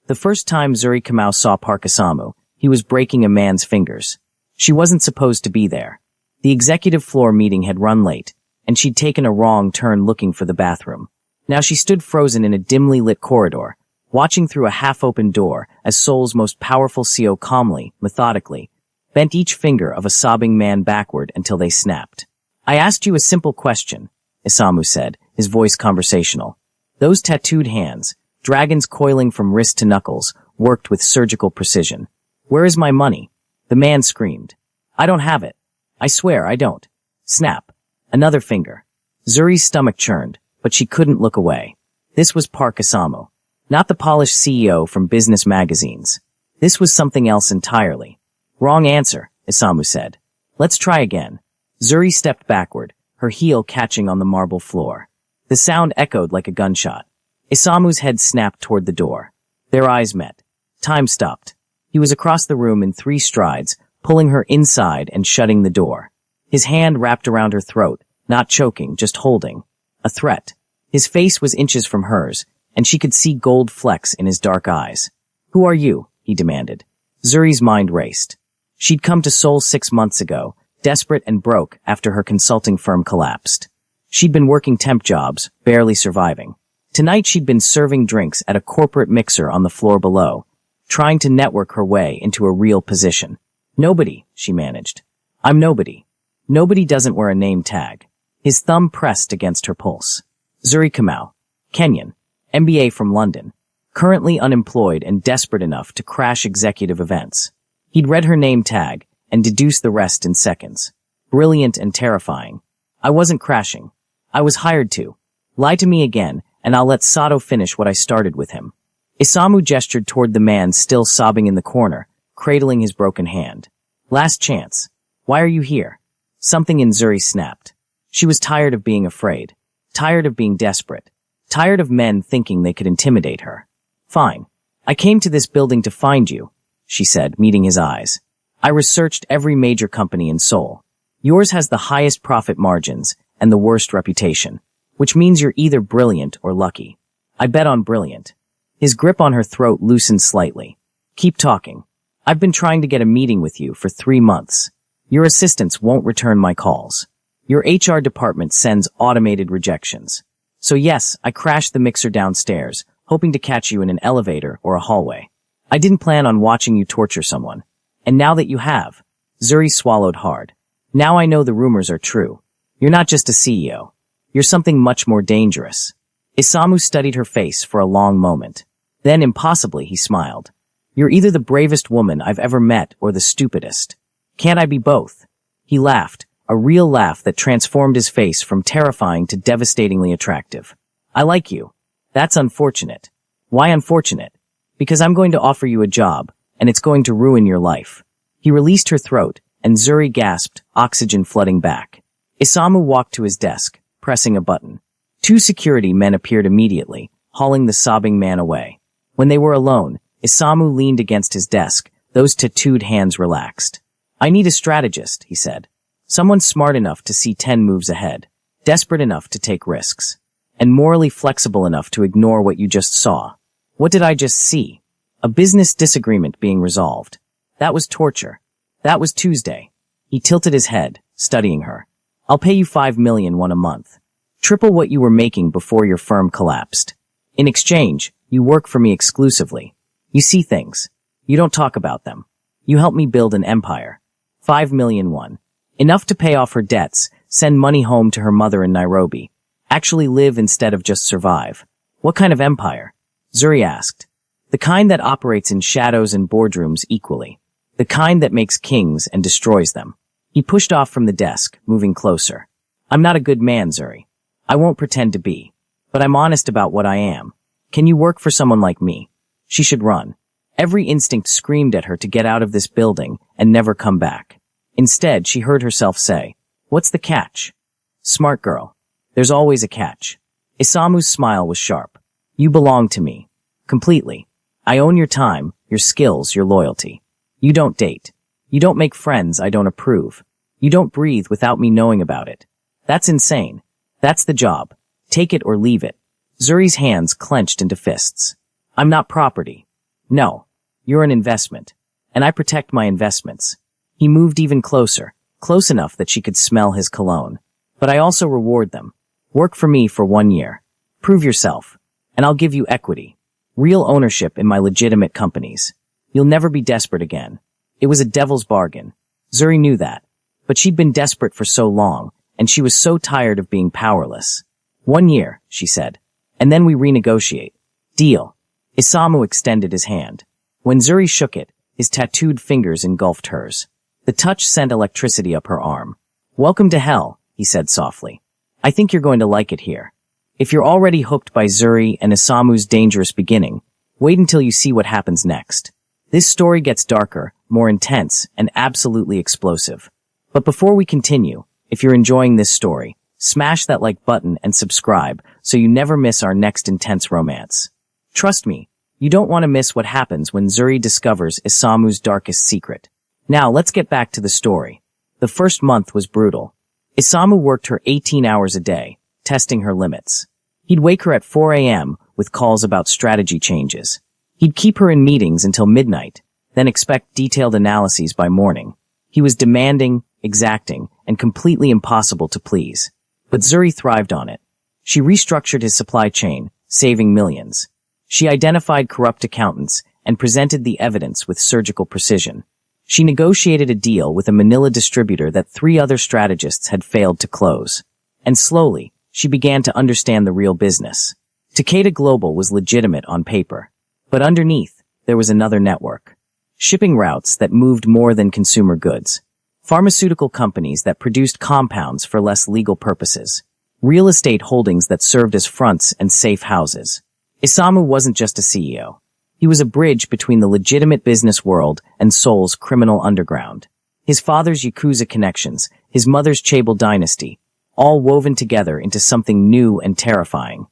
The first time Zuri Kamau saw Park Isamu, he was breaking a man's fingers. She wasn't supposed to be there. The executive floor meeting had run late, and she'd taken a wrong turn looking for the bathroom. Now she stood frozen in a dimly lit corridor, watching through a half-open door as Seoul's most powerful CEO calmly, methodically, bent each finger of a sobbing man backward until they snapped. "I asked you a simple question," Isamu said, his voice conversational. Those tattooed hands, dragons coiling from wrist to knuckles, worked with surgical precision. "Where is my money?" The man screamed. "I don't have it. I swear I don't." Snap. Another finger. Zuri's stomach churned, but she couldn't look away. This was Park Isamu. Not the polished CEO from business magazines. This was something else entirely. "Wrong answer," Isamu said. "Let's try again." Zuri stepped backward, her heel catching on the marble floor. The sound echoed like a gunshot. Isamu's head snapped toward the door. Their eyes met. Time stopped. He was across the room in 3 strides, pulling her inside and shutting the door. His hand wrapped around her throat, not choking, just holding. A threat. His face was inches from hers, and she could see gold flecks in his dark eyes. "Who are you?" he demanded. Zuri's mind raced. She'd come to Seoul 6 months ago, desperate and broke after her consulting firm collapsed. She'd been working temp jobs, barely surviving. Tonight she'd been serving drinks at a corporate mixer on the floor below, trying to network her way into a real position. "Nobody," she managed. "I'm nobody. Nobody doesn't wear a name tag." His thumb pressed against her pulse. Zuri Kamau. Kenyan. MBA from London. Currently unemployed and desperate enough to crash executive events. He'd read her name tag and deduced the rest in seconds. Brilliant and terrifying. "I wasn't crashing. I was hired to. Lie to me again, and I'll let Sato finish what I started with him." Isamu gestured toward the man still sobbing in the corner, cradling his broken hand. "Last chance. Why are you here?" Something in Zuri snapped. She was tired of being afraid. Tired of being desperate. Tired of men thinking they could intimidate her. "Fine. I came to this building to find you," she said, meeting his eyes. "I researched every major company in Seoul. Yours has the highest profit margins and the worst reputation, which means you're either brilliant or lucky. I bet on brilliant." His grip on her throat loosened slightly. "Keep talking. I've been trying to get a meeting with you for 3 months. Your assistants won't return my calls. Your HR department sends automated rejections. So yes, I crashed the mixer downstairs, hoping to catch you in an elevator or a hallway. I didn't plan on watching you torture someone. And now that you have," Zuri swallowed hard. "Now I know the rumors are true. You're not just a CEO. You're something much more dangerous." Isamu studied her face for a long moment. Then, impossibly, he smiled. "You're either the bravest woman I've ever met or the stupidest. Can't I be both?" He laughed, a real laugh that transformed his face from terrifying to devastatingly attractive. "I like you. That's unfortunate." "Why unfortunate?" "Because I'm going to offer you a job, and it's going to ruin your life." He released her throat, and Zuri gasped, oxygen flooding back. Isamu walked to his desk, pressing a button. 2 security men appeared immediately, hauling the sobbing man away. When they were alone, Isamu leaned against his desk, those tattooed hands relaxed. "I need a strategist," he said. "Someone smart enough to see 10 moves ahead, desperate enough to take risks, and morally flexible enough to ignore what you just saw." What did I just see? A business disagreement being resolved. That was torture. That was Tuesday. He tilted his head, studying her. "I'll pay you 5 million a month. Triple what you were making before your firm collapsed. In exchange, you work for me exclusively. You see things. You don't talk about them. You help me build an empire. 5 million. Enough to pay off her debts, send money home to her mother in Nairobi. Actually live instead of just survive." "What kind of empire?" Zuri asked. "The kind that operates in shadows and boardrooms equally. The kind that makes kings and destroys them." He pushed off from the desk, moving closer. "I'm not a good man, Zuri. I won't pretend to be. But I'm honest about what I am. Can you work for someone like me?" She should run. Every instinct screamed at her to get out of this building and never come back. Instead, she heard herself say, "What's the catch?" "Smart girl. There's always a catch." Isamu's smile was sharp. "You belong to me. Completely. I own your time, your skills, your loyalty. You don't date. You don't make friends I don't approve. You don't breathe without me knowing about it. That's insane. That's the job. Take it or leave it." Zuri's hands clenched into fists. "I'm not property. No. You're an investment. And I protect my investments. He moved even closer, close enough that she could smell his cologne. But I also reward them. Work for me for 1 year. Prove yourself. And I'll give you equity. Real ownership in my legitimate companies. You'll never be desperate again. It was a devil's bargain. Zuri knew that. But she'd been desperate for so long, and she was so tired of being powerless. 1 year, she said. And then we renegotiate. Deal. Isamu extended his hand. When Zuri shook it, his tattooed fingers engulfed hers. The touch sent electricity up her arm. Welcome to hell, he said softly. I think you're going to like it here. If you're already hooked by Zuri and Isamu's dangerous beginning, wait until you see what happens next. This story gets darker, more intense, and absolutely explosive. But before we continue, if you're enjoying this story, smash that like button and subscribe so you never miss our next intense romance. Trust me, you don't want to miss what happens when Zuri discovers Isamu's darkest secret. Now let's get back to the story. The first month was brutal. Isamu worked her 18 hours a day, testing her limits. He'd wake her at 4 a.m. with calls about strategy changes. He'd keep her in meetings until midnight, then expect detailed analyses by morning. He was demanding, exacting, and completely impossible to please. But Zuri thrived on it. She restructured his supply chain, saving millions. She identified corrupt accountants and presented the evidence with surgical precision. She negotiated a deal with a Manila distributor that 3 other strategists had failed to close. And slowly, she began to understand the real business. Takeda Global was legitimate on paper. But underneath, there was another network. Shipping routes that moved more than consumer goods. Pharmaceutical companies that produced compounds for less legal purposes. Real estate holdings that served as fronts and safe houses. Isamu wasn't just a CEO. He was a bridge between the legitimate business world and Seoul's criminal underground. His father's Yakuza connections, his mother's Chaebol dynasty, all woven together into something new and terrifying.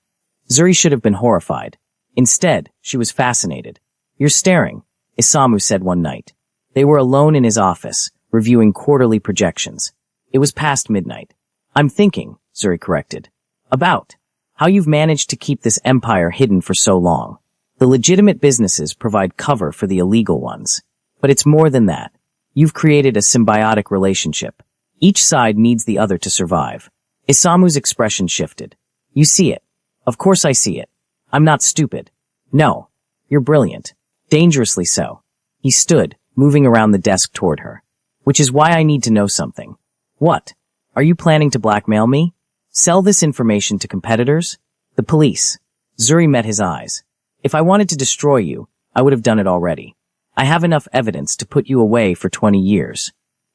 Zuri should have been horrified. Instead, she was fascinated. You're staring, Isamu said one night. They were alone in his office, reviewing quarterly projections. It was past midnight. I'm thinking, Zuri corrected. About how you've managed to keep this empire hidden for so long. The legitimate businesses provide cover for the illegal ones. But it's more than that. You've created a symbiotic relationship. Each side needs the other to survive. Isamu's expression shifted. You see it. Of course I see it. I'm not stupid. No. You're brilliant. Dangerously so. He stood, moving around the desk toward her. Which is why I need to know something. What? Are you planning to blackmail me? Sell this information to competitors? The police. Zuri met his eyes. If I wanted to destroy you, I would have done it already. I have enough evidence to put you away for 20 years.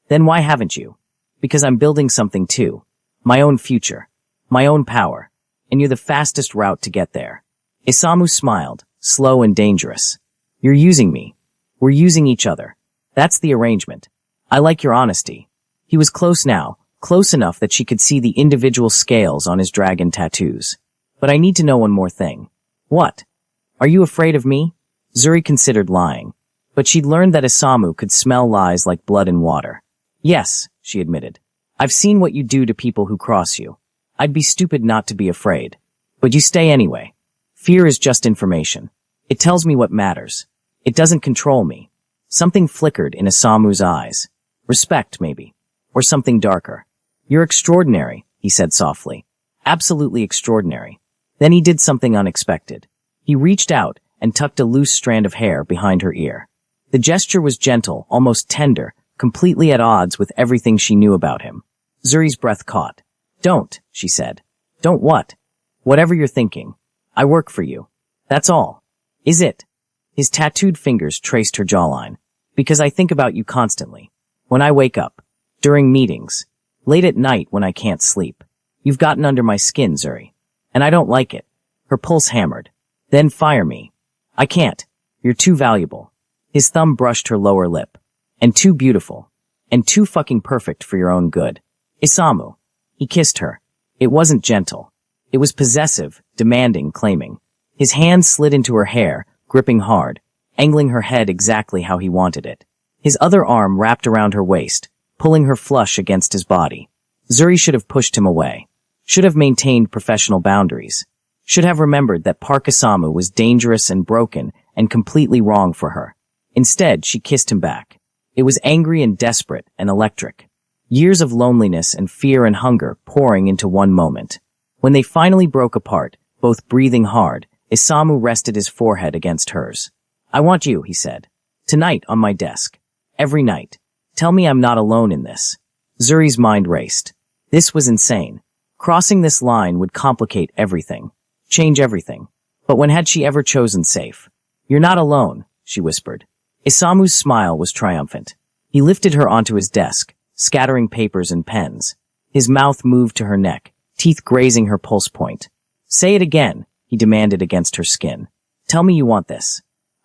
Then why haven't you? Because I'm building something too. My own future. My own power. And you're the fastest route to get there. Isamu smiled, slow and dangerous. You're using me. We're using each other. That's the arrangement. I like your honesty. He was close now, close enough that she could see the individual scales on his dragon tattoos. But I need to know one more thing. What? Are you afraid of me? Zuri considered lying. But she'd learned that Isamu could smell lies like blood in water. Yes, she admitted. I've seen what you do to people who cross you. I'd be stupid not to be afraid. But you stay anyway. Fear is just information. It tells me what matters. It doesn't control me. Something flickered in Isamu's eyes. Respect, maybe. Or something darker. You're extraordinary, he said softly. Absolutely extraordinary. Then he did something unexpected. He reached out and tucked a loose strand of hair behind her ear. The gesture was gentle, almost tender, completely at odds with everything she knew about him. Zuri's breath caught. Don't, she said. Don't what? Whatever you're thinking. I work for you. That's all. Is it? His tattooed fingers traced her jawline. Because I think about you constantly. When I wake up. During meetings. Late at night when I can't sleep. You've gotten under my skin, Zuri. And I don't like it. Her pulse hammered. Then fire me. I can't. You're too valuable. His thumb brushed her lower lip. And too beautiful. And too fucking perfect for your own good. Isamu. He kissed her. It wasn't gentle. It was possessive, demanding, claiming. His hand slid into her hair, gripping hard, angling her head exactly how he wanted it. His other arm wrapped around her waist, pulling her flush against his body. Zuri should have pushed him away. Should have maintained professional boundaries. Should have remembered that Park Isamu was dangerous and broken, and completely wrong for her. Instead, she kissed him back. It was angry and desperate and electric. Years of loneliness and fear and hunger pouring into one moment. When they finally broke apart, both breathing hard, Isamu rested his forehead against hers. "I want you," he said. "Tonight on my desk. Every night. Tell me I'm not alone in this." Zuri's mind raced. This was insane. Crossing this line would complicate everything. Change everything. But when had she ever chosen safe? "You're not alone," she whispered. Isamu's smile was triumphant. He lifted her onto his desk, scattering papers and pens. His mouth moved to her neck, teeth grazing her pulse point. "Say it again," he demanded against her skin. "Tell me you want this."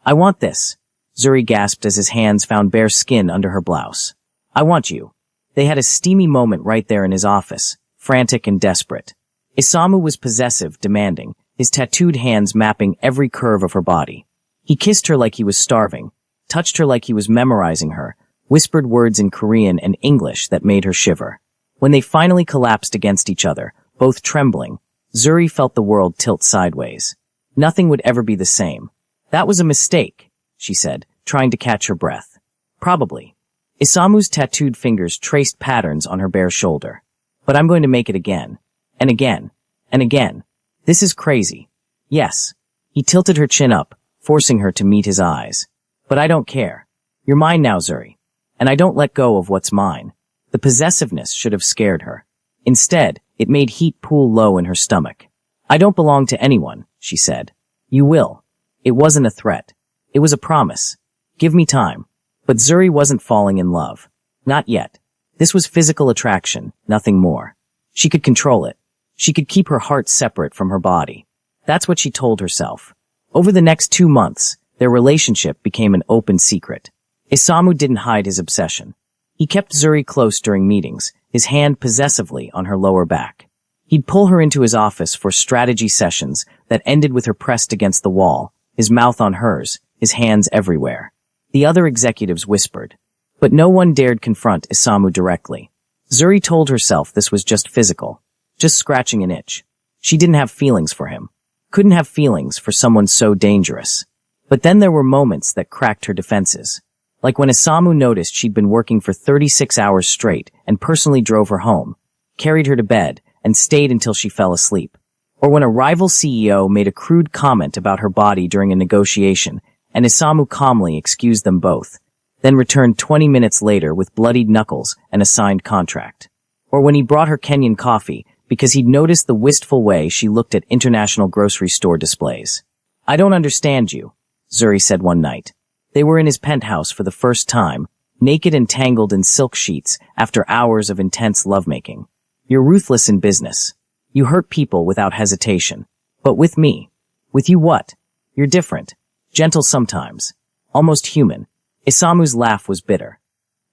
"I want this," Zuri gasped as his hands found bare skin under her blouse. "I want you." They had a steamy moment right there in his office, frantic and desperate. Isamu was possessive, demanding, his tattooed hands mapping every curve of her body. He kissed her like he was starving, touched her like he was memorizing her, whispered words in Korean and English that made her shiver. When they finally collapsed against each other, both trembling, Zuri felt the world tilt sideways. Nothing would ever be the same. "That was a mistake," she said, trying to catch her breath. "Probably." Isamu's tattooed fingers traced patterns on her bare shoulder. "But I'm going to make it again. And again. And again. This is crazy." "Yes." He tilted her chin up, forcing her to meet his eyes. "But I don't care. You're mine now, Zuri. And I don't let go of what's mine." The possessiveness should have scared her. Instead, it made heat pool low in her stomach. "I don't belong to anyone," she said. "You will." It wasn't a threat. It was a promise. "Give me time." But Zuri wasn't falling in love. Not yet. This was physical attraction, nothing more. She could control it. She could keep her heart separate from her body. That's what she told herself. Over the next 2 months, their relationship became an open secret. Isamu didn't hide his obsession. He kept Zuri close during meetings, his hand possessively on her lower back. He'd pull her into his office for strategy sessions that ended with her pressed against the wall, his mouth on hers, his hands everywhere. The other executives whispered, but no one dared confront Isamu directly. Zuri told herself this was just physical, just scratching an itch. She didn't have feelings for him. Couldn't have feelings for someone so dangerous. But then there were moments that cracked her defenses. Like when Isamu noticed she'd been working for 36 hours straight and personally drove her home, carried her to bed, and stayed until she fell asleep. Or when a rival CEO made a crude comment about her body during a negotiation, and Isamu calmly excused them both, then returned 20 minutes later with bloodied knuckles and a signed contract. Or when he brought her Kenyan coffee because he'd noticed the wistful way she looked at international grocery store displays. "I don't understand you," Zuri said one night. They were in his penthouse for the first time, naked and tangled in silk sheets after hours of intense lovemaking. "You're ruthless in business. You hurt people without hesitation. But with me. With you what? You're different. Gentle sometimes. Almost human." Isamu's laugh was bitter.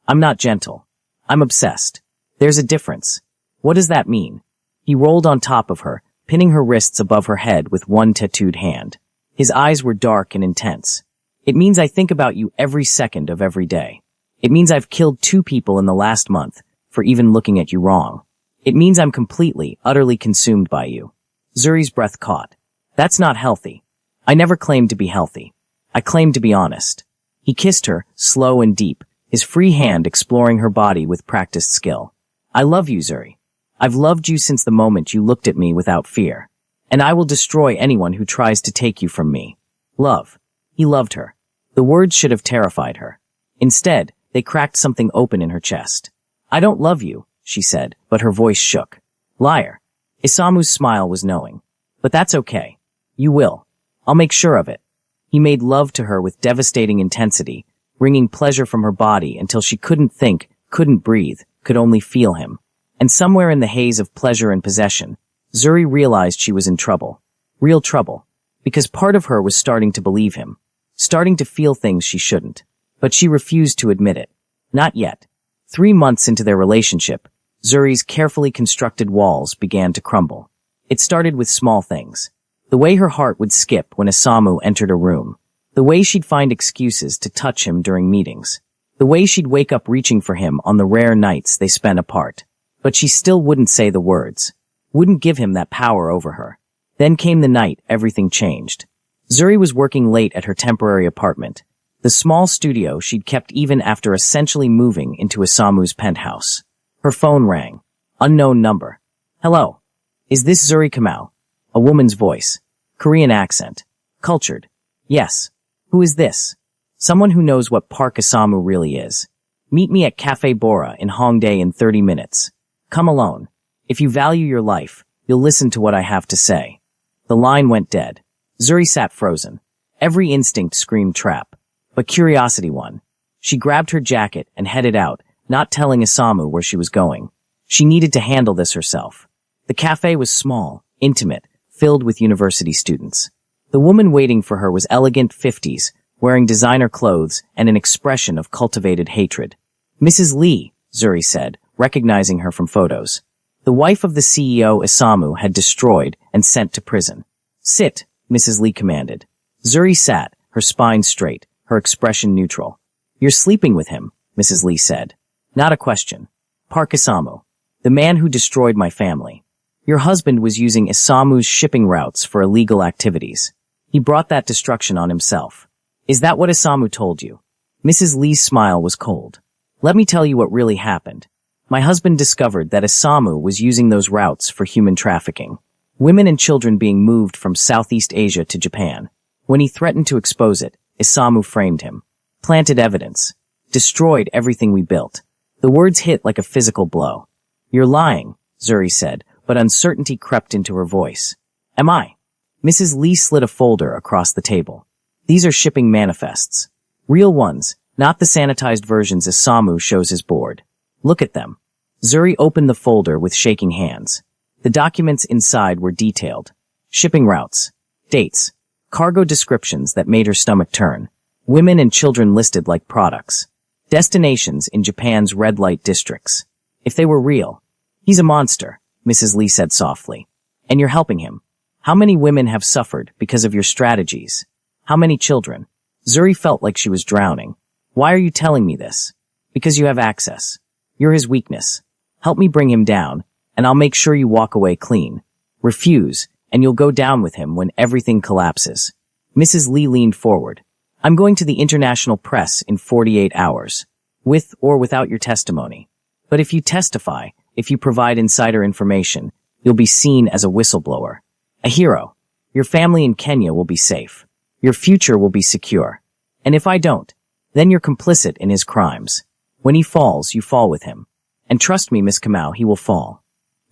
"I'm not gentle. I'm obsessed. There's a difference. What does that mean?" He rolled on top of her, pinning her wrists above her head with one tattooed hand. His eyes were dark and intense. "It means I think about you every second of every day. It means I've killed 2 people in the last month for even looking at you wrong. It means I'm completely, utterly consumed by you." Zuri's breath caught. "That's not healthy. I never claimed to be healthy. I claimed to be honest." He kissed her, slow and deep, his free hand exploring her body with practiced skill. "I love you, Zuri. I've loved you since the moment you looked at me without fear. And I will destroy anyone who tries to take you from me." Love. He loved her. The words should have terrified her. Instead, they cracked something open in her chest. "I don't love you," she said, but her voice shook. "Liar." Isamu's smile was knowing. "But that's okay. You will. I'll make sure of it." He made love to her with devastating intensity, wringing pleasure from her body until she couldn't think, couldn't breathe, could only feel him. And somewhere in the haze of pleasure and possession, Zuri realized she was in trouble. Real trouble. Because part of her was starting to believe him. Starting to feel things she shouldn't. But she refused to admit it. Not yet. 3 months into their relationship, Zuri's carefully constructed walls began to crumble. It started with small things. The way her heart would skip when Isamu entered a room. The way she'd find excuses to touch him during meetings. The way she'd wake up reaching for him on the rare nights they spent apart. But she still wouldn't say the words. Wouldn't give him that power over her. Then came the night everything changed. Zuri was working late at her temporary apartment, the small studio she'd kept even after essentially moving into Isamu's penthouse. Her phone rang. Unknown number. Hello. Is this Zuri Kamau? A woman's voice. Korean accent. Cultured. Yes. Who is this? Someone who knows what Park Isamu really is. Meet me at Cafe Bora in Hongdae in 30 minutes. Come alone. If you value your life, you'll listen to what I have to say. The line went dead. Zuri sat frozen. Every instinct screamed trap. But curiosity won. She grabbed her jacket and headed out, not telling Isamu where she was going. She needed to handle this herself. The cafe was small, intimate, filled with university students. The woman waiting for her was elegant 50s, wearing designer clothes and an expression of cultivated hatred. Mrs. Lee, Zuri said, recognizing her from photos. The wife of the CEO Isamu had destroyed and sent to prison. Sit, Mrs. Lee commanded. Zuri sat, her spine straight, her expression neutral. You're sleeping with him, Mrs. Lee said. Not a question. Park Isamu. The man who destroyed my family. Your husband was using Isamu's shipping routes for illegal activities. He brought that destruction on himself. Is that what Isamu told you? Mrs. Lee's smile was cold. Let me tell you what really happened. My husband discovered that Isamu was using those routes for human trafficking. Women and children being moved from Southeast Asia to Japan. When he threatened to expose it, Isamu framed him. Planted evidence. Destroyed everything we built. The words hit like a physical blow. You're lying, Zuri said, but uncertainty crept into her voice. Am I? Mrs. Lee slid a folder across the table. These are shipping manifests. Real ones, not the sanitized versions Isamu shows his board. Look at them. Zuri opened the folder with shaking hands. The documents inside were detailed. Shipping routes. Dates. Cargo descriptions that made her stomach turn. Women and children listed like products. Destinations in Japan's red light districts. If they were real. He's a monster, Mrs. Lee said softly. And you're helping him. How many women have suffered because of your strategies? How many children? Zuri felt like she was drowning. Why are you telling me this? Because you have access. You're his weakness. Help me bring him down, and I'll make sure you walk away clean. Refuse, and you'll go down with him when everything collapses. Mrs. Lee leaned forward. I'm going to the international press in 48 hours. With or without your testimony. But if you testify, if you provide insider information, you'll be seen as a whistleblower. A hero. Your family in Kenya will be safe. Your future will be secure. And if I don't, then you're complicit in his crimes. When he falls, you fall with him. And trust me, Miss Kamau, he will fall.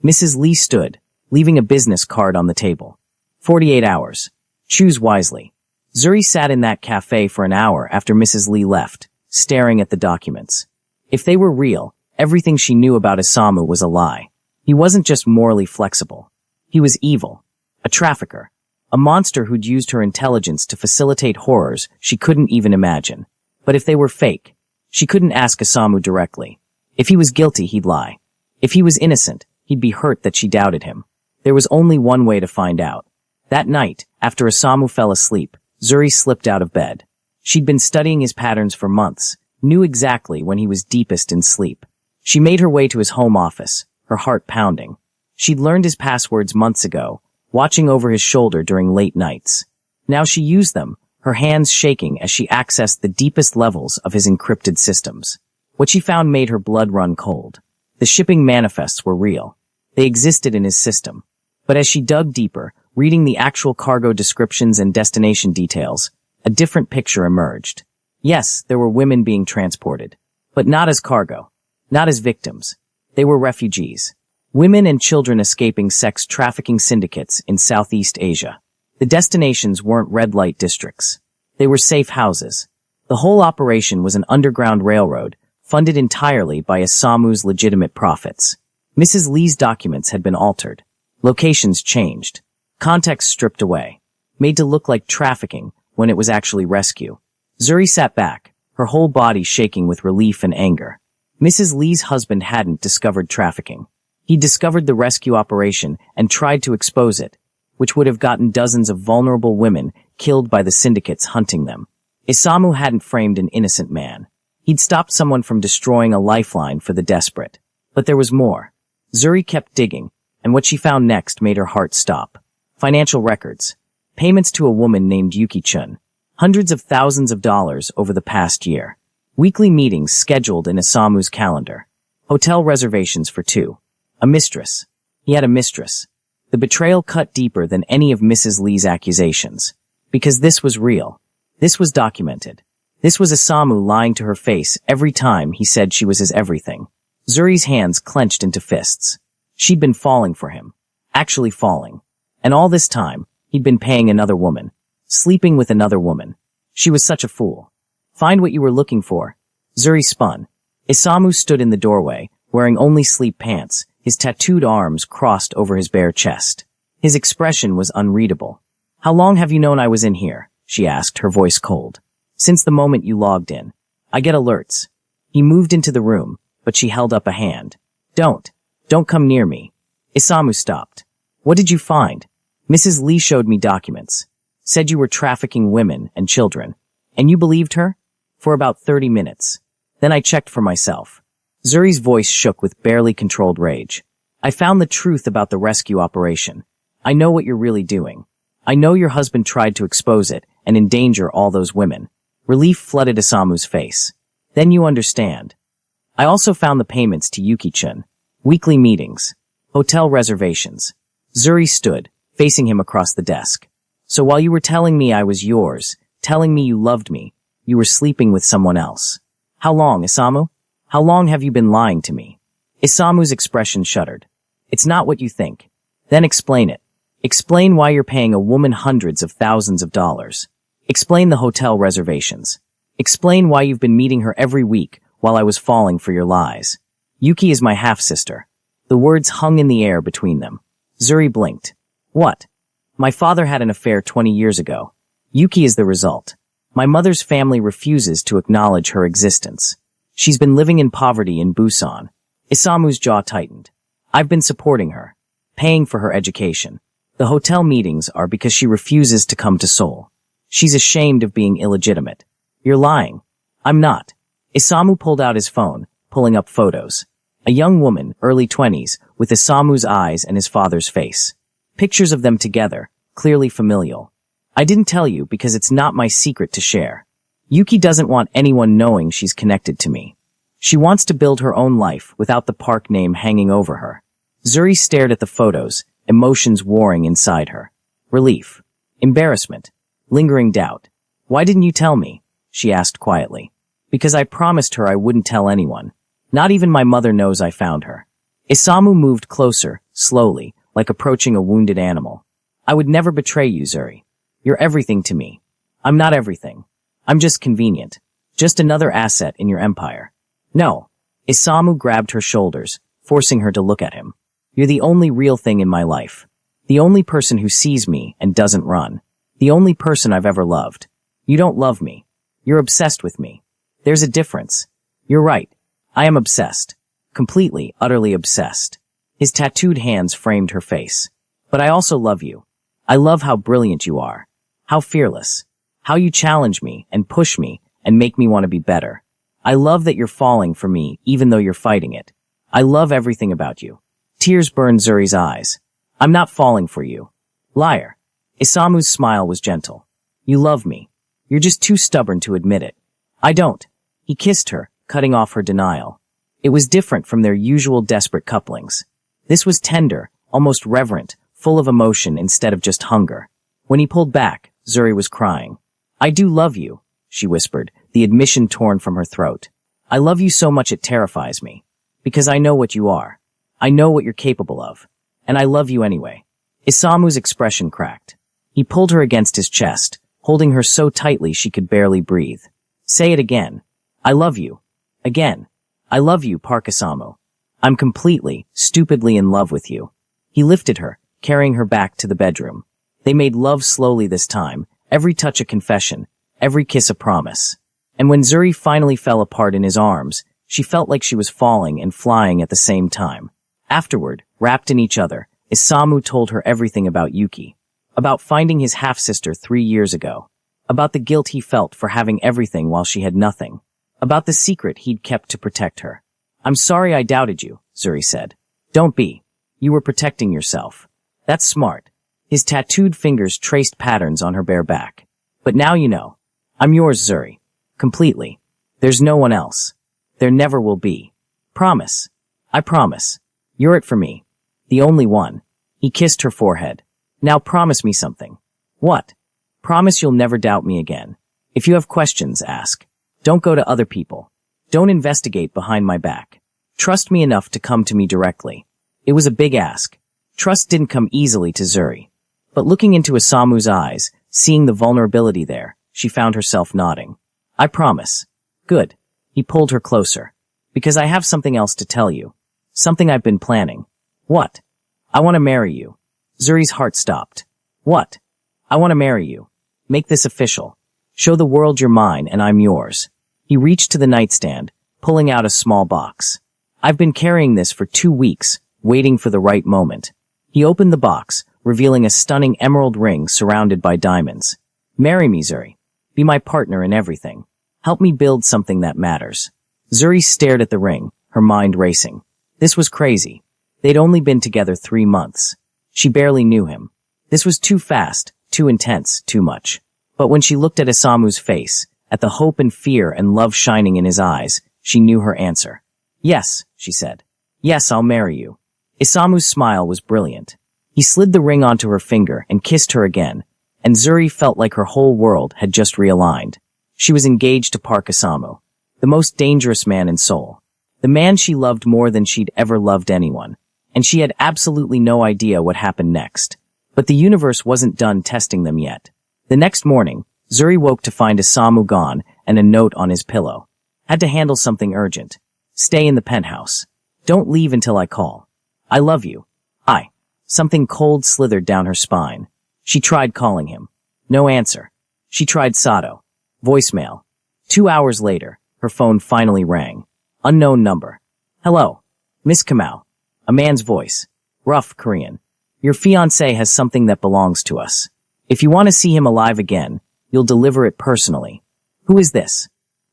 Mrs. Lee stood, leaving a business card on the table. 48 hours. Choose wisely. Zuri sat in that cafe for an hour after Mrs. Lee left, staring at the documents. If they were real, everything she knew about Isamu was a lie. He wasn't just morally flexible. He was evil. A trafficker. A monster who'd used her intelligence to facilitate horrors she couldn't even imagine. But if they were fake, she couldn't ask Isamu directly. If he was guilty, he'd lie. If he was innocent, he'd be hurt that she doubted him. There was only one way to find out. That night, after Isamu fell asleep, Zuri slipped out of bed. She'd been studying his patterns for months, knew exactly when he was deepest in sleep. She made her way to his home office, her heart pounding. She'd learned his passwords months ago, watching over his shoulder during late nights. Now she used them, her hands shaking as she accessed the deepest levels of his encrypted systems. What she found made her blood run cold. The shipping manifests were real. They existed in his system. But as she dug deeper, reading the actual cargo descriptions and destination details, a different picture emerged. Yes, there were women being transported. But not as cargo. Not as victims. They were refugees. Women and children escaping sex trafficking syndicates in Southeast Asia. The destinations weren't red light districts. They were safe houses. The whole operation was an underground railroad, funded entirely by Isamu's legitimate profits. Mrs. Lee's documents had been altered. Locations changed. Context stripped away. Made to look like trafficking when it was actually rescue. Zuri sat back, her whole body shaking with relief and anger. Mrs. Lee's husband hadn't discovered trafficking. He discovered the rescue operation and tried to expose it, which would have gotten dozens of vulnerable women killed by the syndicates hunting them. Isamu hadn't framed an innocent man. He'd stopped someone from destroying a lifeline for the desperate. But there was more. Zuri kept digging, and what she found next made her heart stop. Financial records. Payments to a woman named Yuki-chun. Hundreds of thousands of dollars over the past year. Weekly meetings scheduled in Isamu's calendar. Hotel reservations for two. A mistress. He had a mistress. The betrayal cut deeper than any of Mrs. Lee's accusations. Because this was real. This was documented. This was Isamu lying to her face every time he said she was his everything. Zuri's hands clenched into fists. She'd been falling for him. Actually falling. And all this time, he'd been paying another woman. Sleeping with another woman. She was such a fool. Find what you were looking for. Zuri spun. Isamu stood in the doorway, wearing only sleep pants, his tattooed arms crossed over his bare chest. His expression was unreadable. How long have you known I was in here? She asked, her voice cold. Since the moment you logged in. I get alerts. He moved into the room, but she held up a hand. Don't come near me. Isamu stopped. What did you find? Mrs. Lee showed me documents. Said you were trafficking women and children. And you believed her? For about 30 minutes. Then I checked for myself. Zuri's voice shook with barely controlled rage. I found the truth about the rescue operation. I know what you're really doing. I know your husband tried to expose it and endanger all those women. Relief flooded Isamu's face. Then you understand. I also found the payments to Yuki-chun. Weekly meetings. Hotel reservations. Zuri stood, facing him across the desk. So while you were telling me I was yours, telling me you loved me, you were sleeping with someone else. How long, Isamu? How long have you been lying to me? Isamu's expression shuddered. It's not what you think. Then explain it. Explain why you're paying a woman hundreds of thousands of dollars. Explain the hotel reservations. Explain why you've been meeting her every week while I was falling for your lies. Yuki is my half-sister. The words hung in the air between them. Zuri blinked. What? My father had an affair 20 years ago. Yuki is the result. My mother's family refuses to acknowledge her existence. She's been living in poverty in Busan. Isamu's jaw tightened. I've been supporting her, paying for her education. The hotel meetings are because she refuses to come to Seoul. She's ashamed of being illegitimate. You're lying. I'm not. Isamu pulled out his phone, pulling up photos. A young woman, early 20s, with Isamu's eyes and his father's face. Pictures of them together, clearly familial. I didn't tell you because it's not my secret to share. Yuki doesn't want anyone knowing she's connected to me. She wants to build her own life without the park name hanging over her. Zuri stared at the photos, emotions warring inside her. Relief. Embarrassment. Lingering doubt. Why didn't you tell me? She asked quietly. Because I promised her I wouldn't tell anyone. Not even my mother knows I found her. Isamu moved closer, slowly, like approaching a wounded animal. I would never betray you, Zuri. You're everything to me. I'm not everything. I'm just convenient. Just another asset in your empire. No. Isamu grabbed her shoulders, forcing her to look at him. You're the only real thing in my life. The only person who sees me and doesn't run. The only person I've ever loved. You don't love me. You're obsessed with me. There's a difference. You're right. I am obsessed. Completely, utterly obsessed. His tattooed hands framed her face. But I also love you. I love how brilliant you are. How fearless. How you challenge me and push me and make me want to be better. I love that you're falling for me even though you're fighting it. I love everything about you. Tears burned Zuri's eyes. I'm not falling for you. Liar. Isamu's smile was gentle. You love me. You're just too stubborn to admit it. I don't. He kissed her, cutting off her denial. It was different from their usual desperate couplings. This was tender, almost reverent, full of emotion instead of just hunger. When he pulled back, Zuri was crying. I do love you, she whispered, the admission torn from her throat. I love you so much it terrifies me. Because I know what you are. I know what you're capable of. And I love you anyway. Isamu's expression cracked. He pulled her against his chest, holding her so tightly she could barely breathe. Say it again. I love you. Again. I love you, Park Isamu. I'm completely, stupidly in love with you. He lifted her, carrying her back to the bedroom. They made love slowly this time, every touch a confession, every kiss a promise. And when Zuri finally fell apart in his arms, she felt like she was falling and flying at the same time. Afterward, wrapped in each other, Isamu told her everything about Yuki. About finding his half-sister 3 years ago. About the guilt he felt for having everything while she had nothing. About the secret he'd kept to protect her. I'm sorry I doubted you, Zuri said. Don't be. You were protecting yourself. That's smart. His tattooed fingers traced patterns on her bare back. But now you know. I'm yours, Zuri. Completely. There's no one else. There never will be. Promise. I promise. You're it for me. The only one. He kissed her forehead. Now promise me something. What? Promise you'll never doubt me again. If you have questions, ask. Don't go to other people. Don't investigate behind my back. Trust me enough to come to me directly. It was a big ask. Trust didn't come easily to Zuri. But looking into Isamu's eyes, seeing the vulnerability there, she found herself nodding. I promise. Good. He pulled her closer. Because I have something else to tell you. Something I've been planning. What? I want to marry you. Zuri's heart stopped. What? I want to marry you. Make this official. Show the world you're mine and I'm yours. He reached to the nightstand, pulling out a small box. I've been carrying this for 2 weeks, waiting for the right moment. He opened the box, revealing a stunning emerald ring surrounded by diamonds. Marry me, Zuri. Be my partner in everything. Help me build something that matters. Zuri stared at the ring, her mind racing. This was crazy. They'd only been together 3 months. She barely knew him. This was too fast, too intense, too much. But when she looked at Isamu's face, at the hope and fear and love shining in his eyes, she knew her answer. Yes, she said. Yes, I'll marry you. Isamu's smile was brilliant. He slid the ring onto her finger and kissed her again, and Zuri felt like her whole world had just realigned. She was engaged to Park Isamu, the most dangerous man in Seoul. The man she loved more than she'd ever loved anyone, and she had absolutely no idea what happened next. But the universe wasn't done testing them yet. The next morning, Zuri woke to find Isamu gone and a note on his pillow. Had to handle something urgent. Stay in the penthouse. Don't leave until I call. I love you. Something cold slithered down her spine. She tried calling him. No answer. She tried Sato. Voicemail. 2 hours later, her phone finally rang. Unknown number. Hello. Miss Kamau. A man's voice. Rough Korean. Your fiancé has something that belongs to us. If you want to see him alive again, you'll deliver it personally. Who is this?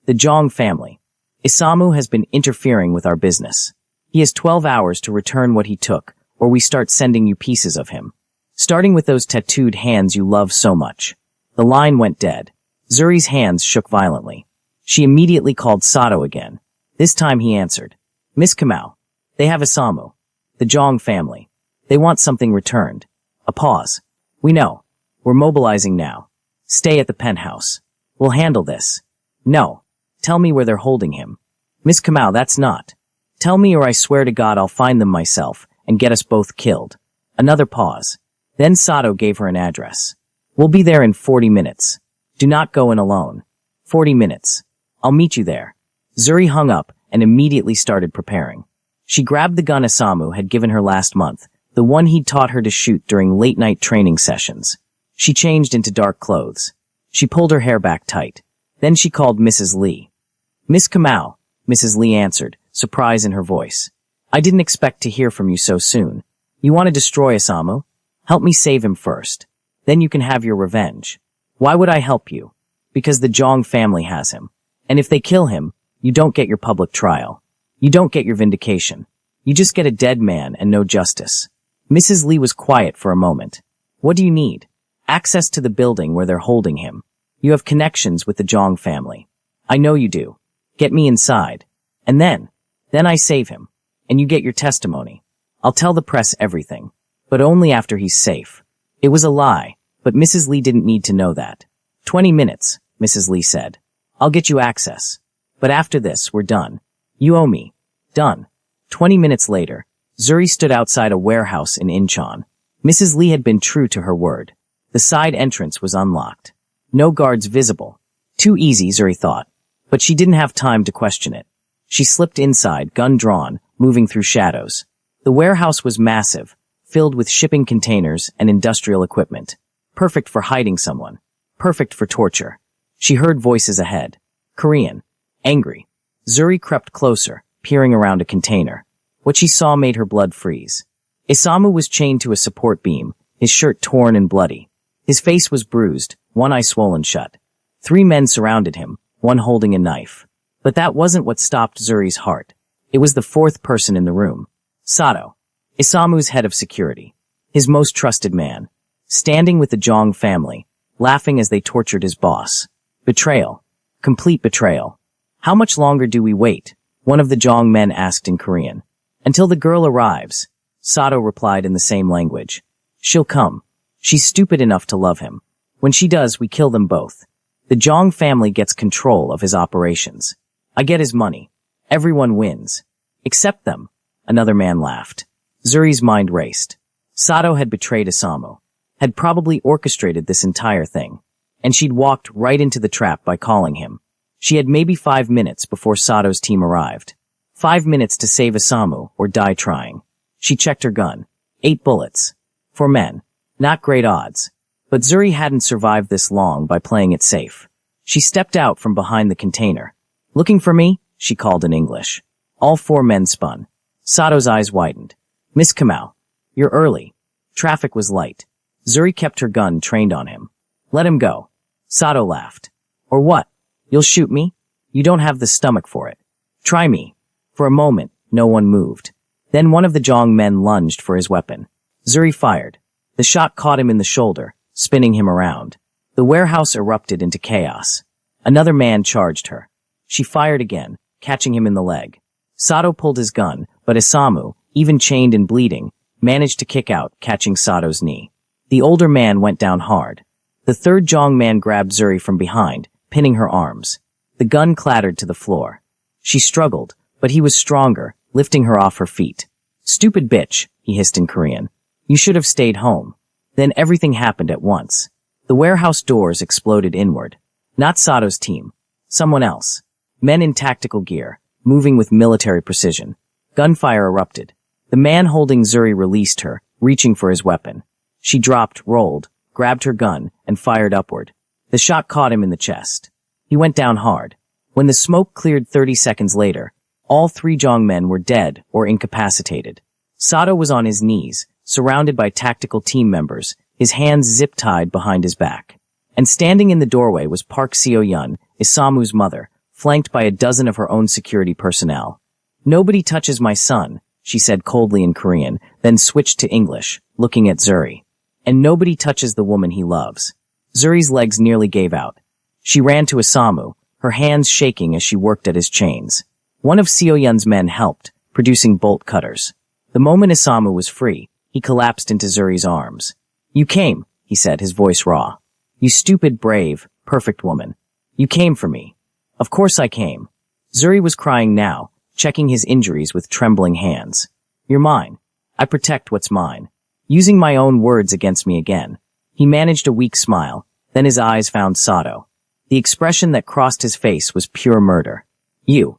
The Jong family. Isamu has been interfering with our business. He has 12 hours to return what he took, or we start sending you pieces of him. Starting with those tattooed hands you love so much. The line went dead. Zuri's hands shook violently. She immediately called Sato again. This time he answered. Miss Kamau. They have Isamu. The Jong family. They want something returned. A pause. We know. We're mobilizing now. Stay at the penthouse. We'll handle this. No. Tell me where they're holding him. Miss Kamau, that's not. Tell me or I swear to God I'll find them myself and get us both killed. Another pause. Then Sato gave her an address. We'll be there in 40 minutes. Do not go in alone. 40 minutes. I'll meet you there. Zuri hung up and immediately started preparing. She grabbed the gun Isamu had given her last month, the one he'd taught her to shoot during late-night training sessions. She changed into dark clothes. She pulled her hair back tight. Then she called Mrs. Lee. Miss Kamau, Mrs. Lee answered, surprise in her voice. I didn't expect to hear from you so soon. You want to destroy Isamu? Help me save him first. Then you can have your revenge. Why would I help you? Because the Jong family has him. And if they kill him, you don't get your public trial. You don't get your vindication. You just get a dead man and no justice. Mrs. Lee was quiet for a moment. What do you need? Access to the building where they're holding him. You have connections with the Jong family. I know you do. Get me inside. And then I save him. And you get your testimony. I'll tell the press everything. But only after he's safe. It was a lie, but Mrs. Lee didn't need to know that. 20 minutes, Mrs. Lee said. I'll get you access. But after this, we're done. You owe me. Done. 20 minutes later, Zuri stood outside a warehouse in Incheon. Mrs. Lee had been true to her word. The side entrance was unlocked. No guards visible. Too easy, Zuri thought. But she didn't have time to question it. She slipped inside, gun drawn, moving through shadows. The warehouse was massive, filled with shipping containers and industrial equipment. Perfect for hiding someone. Perfect for torture. She heard voices ahead. Korean. Angry. Zuri crept closer, peering around a container. What she saw made her blood freeze. Isamu was chained to a support beam, his shirt torn and bloody. His face was bruised, one eye swollen shut. 3 men surrounded him, one holding a knife. But that wasn't what stopped Zuri's heart. It was the 4th person in the room. Sato. Isamu's head of security. His most trusted man. standing with the Zhang family, laughing as they tortured his boss. Betrayal. Complete betrayal. How much longer do we wait? One of the Zhang men asked in Korean. Until the girl arrives. Sato replied in the same language. She'll come. She's stupid enough to love him. When she does, we kill them both. The Zhang family gets control of his operations. I get his money. Everyone wins. Except them. Another man laughed. Zuri's mind raced. Sato had betrayed Isamu. Had probably orchestrated this entire thing. And she'd walked right into the trap by calling him. She had maybe 5 minutes before Sato's team arrived. 5 minutes to save Isamu or die trying. She checked her gun. 8 bullets. For men. Not great odds. But Zuri hadn't survived this long by playing it safe. She stepped out from behind the container. Looking for me? She called in English. All 4 men spun. Sato's eyes widened. Miss Kamau. You're early. Traffic was light. Zuri kept her gun trained on him. Let him go. Sato laughed. Or what? You'll shoot me? You don't have the stomach for it. Try me. For a moment, no one moved. Then one of the Zhang men lunged for his weapon. Zuri fired. The shot caught him in the shoulder, spinning him around. The warehouse erupted into chaos. Another man charged her. She fired again, catching him in the leg. Sato pulled his gun, but Isamu, even chained and bleeding, managed to kick out, catching Sato's knee. The older man went down hard. The third Zhang man grabbed Zuri from behind, pinning her arms. The gun clattered to the floor. She struggled, but he was stronger, lifting her off her feet. Stupid bitch, he hissed in Korean. You should have stayed home. Then everything happened at once. The warehouse doors exploded inward. Not Sato's team. Someone else. Men in tactical gear, moving with military precision. Gunfire erupted. The man holding Zuri released her, reaching for his weapon. She dropped, rolled, grabbed her gun, and fired upward. The shot caught him in the chest. He went down hard. When the smoke cleared 30 seconds later, all 3 Zhang men were dead or incapacitated. Sato was on his knees, surrounded by tactical team members, his hands zip-tied behind his back. And standing in the doorway was Park Seo-yeon, Isamu's mother, flanked by a dozen of her own security personnel. Nobody touches my son, she said coldly in Korean, then switched to English, looking at Zuri. And nobody touches the woman he loves. Zuri's legs nearly gave out. She ran to Isamu, her hands shaking as she worked at his chains. One of Seo-yeon's men helped, producing bolt cutters. The moment Isamu was free, he collapsed into Zuri's arms. You came, he said, his voice raw. You stupid, brave, perfect woman. You came for me. Of course I came. Zuri was crying now, checking his injuries with trembling hands. You're mine. I protect what's mine. Using my own words against me again. He managed a weak smile, then his eyes found Sato. The expression that crossed his face was pure murder. You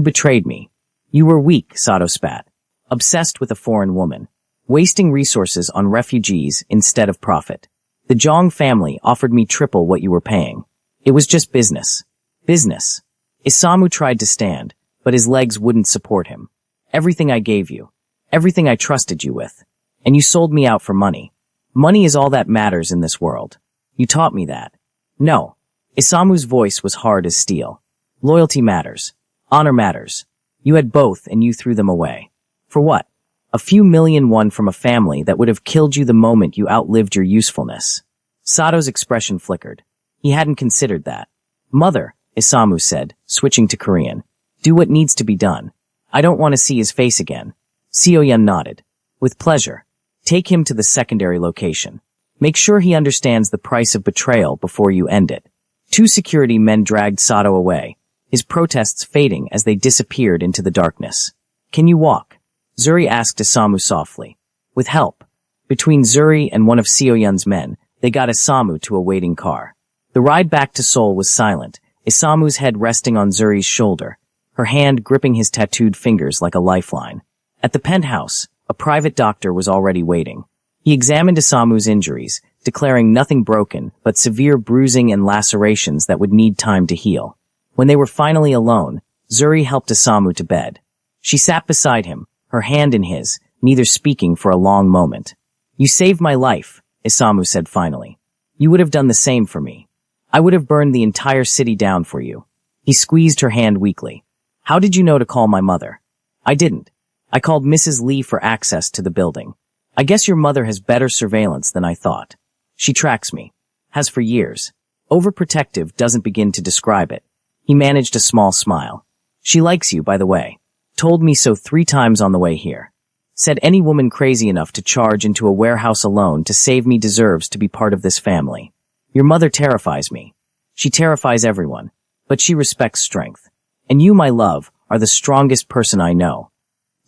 betrayed me. You were weak, Sato spat. Obsessed with a foreign woman. Wasting resources on refugees instead of profit. The Zhang family offered me triple what you were paying. It was just business. Business. Isamu tried to stand, but his legs wouldn't support him. Everything I gave you. Everything I trusted you with. And you sold me out for money. Money is all that matters in this world. You taught me that. No. Isamu's voice was hard as steel. Loyalty matters. Honor matters. You had both and you threw them away. For what? A few million won from a family that would have killed you the moment you outlived your usefulness. Sato's expression flickered. He hadn't considered that. Mother, Isamu said, switching to Korean. Do what needs to be done. I don't want to see his face again. Seo-yeon nodded. With pleasure. Take him to the secondary location. Make sure he understands the price of betrayal before you end it. 2 security men dragged Sato away, his protests fading as they disappeared into the darkness. Can you walk? Zuri asked Isamu softly. With help. Between Zuri and one of Seo-yeon's men, they got Isamu to a waiting car. The ride back to Seoul was silent, Isamu's head resting on Zuri's shoulder, her hand gripping his tattooed fingers like a lifeline. At the penthouse, a private doctor was already waiting. He examined Isamu's injuries, declaring nothing broken but severe bruising and lacerations that would need time to heal. When they were finally alone, Zuri helped Isamu to bed. She sat beside him, her hand in his, neither speaking for a long moment. You saved my life, Isamu said finally. You would have done the same for me. I would have burned the entire city down for you. He squeezed her hand weakly. How did you know to call my mother? I didn't. I called Mrs. Lee for access to the building. I guess your mother has better surveillance than I thought. She tracks me. Has for years. Overprotective doesn't begin to describe it. He managed a small smile. She likes you, by the way. Told me so 3 times on the way here. Said any woman crazy enough to charge into a warehouse alone to save me deserves to be part of this family. Your mother terrifies me. She terrifies everyone, but she respects strength. And you, my love, are the strongest person I know.